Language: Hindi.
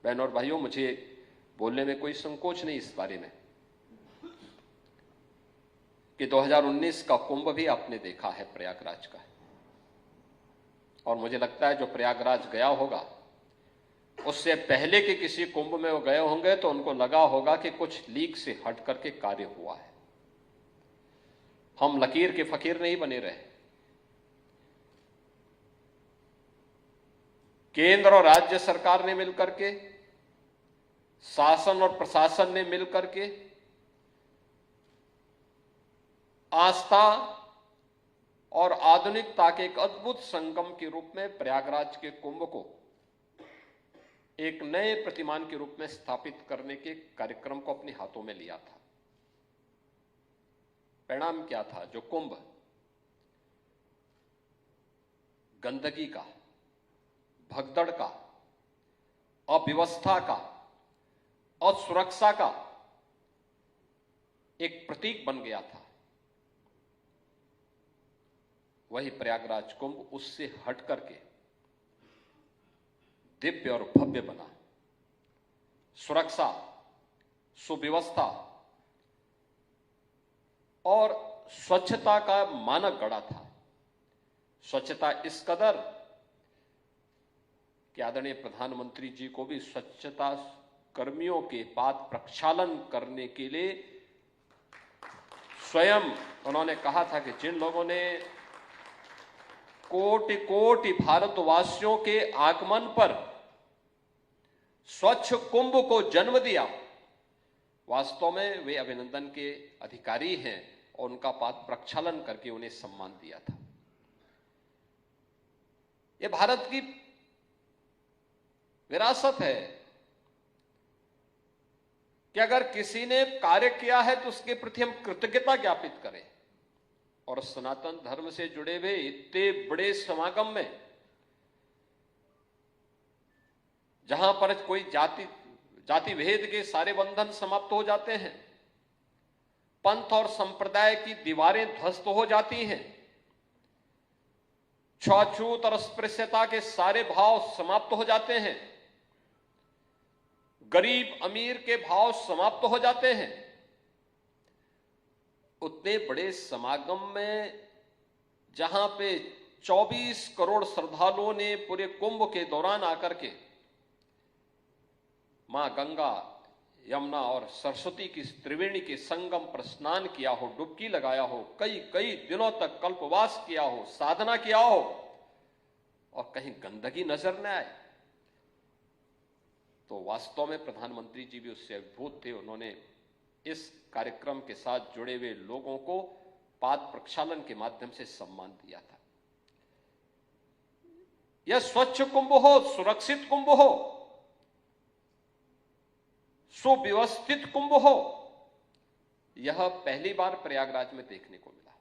बहनों और भाइयों, मुझे बोलने में कोई संकोच नहीं इस बारे में कि 2019 का कुंभ भी आपने देखा है प्रयागराज का, और मुझे लगता है जो प्रयागराज गया होगा उससे पहले के किसी कुंभ में वो गए होंगे तो उनको लगा होगा कि कुछ लीक से हट करके कार्य हुआ है। हम लकीर के फकीर नहीं बने रहे। केंद्र और राज्य सरकार ने मिलकर के, शासन और प्रशासन ने मिलकर के आस्था और आधुनिकता के एक अद्भुत संगम के रूप में प्रयागराज के कुंभ को एक नए प्रतिमान के रूप में स्थापित करने के कार्यक्रम को अपने हाथों में लिया था। परिणाम क्या था? जो कुंभ गंदगी का, भगदड़ का, अव्यवस्था का, असुरक्षा का एक प्रतीक बन गया था, वही प्रयागराज कुंभ उससे हट करके दिव्य और भव्य बना। सुरक्षा, सुव्यवस्था और स्वच्छता का मानक गढ़ा था। स्वच्छता इस कदर कि आदरणीय प्रधानमंत्री जी को भी स्वच्छता कर्मियों के बाद प्रक्षालन करने के लिए स्वयं उन्होंने कहा था कि जिन लोगों ने कोटि कोटि भारतवासियों के आगमन पर स्वच्छ कुंभ को जन्म दिया, वास्तव में वे अभिनंदन के अधिकारी हैं और उनका पाद प्रक्षालन करके उन्हें सम्मान दिया था। यह भारत की विरासत है कि अगर किसी ने कार्य किया है तो उसके प्रति हम कृतज्ञता ज्ञापित करें। और सनातन धर्म से जुड़े हुए इतने बड़े समागम में, जहां पर कोई जाति भेद के सारे बंधन समाप्त हो जाते हैं, पंथ और संप्रदाय की दीवारें ध्वस्त हो जाती हैं, छूआछूत और अस्पृश्यता के सारे भाव समाप्त हो जाते हैं, गरीब अमीर के भाव समाप्त हो जाते हैं, उतने बड़े समागम में जहां पे 24 करोड़ श्रद्धालुओं ने पूरे कुंभ के दौरान आकर के मां गंगा, यमुना और सरस्वती की त्रिवेणी के संगम पर स्नान किया हो, डुबकी लगाया हो, कई कई दिनों तक कल्पवास किया हो, साधना किया हो, और कहीं गंदगी नजर न आए, तो वास्तव में प्रधानमंत्री जी भी उससे अभिभूत थे। उन्होंने इस कार्यक्रम के साथ जुड़े हुए लोगों को पाद प्रक्षालन के माध्यम से सम्मान दिया था। यह स्वच्छ कुंभ हो, सुरक्षित कुंभ हो, सुव्यवस्थित कुंभ हो, यह पहली बार प्रयागराज में देखने को मिला।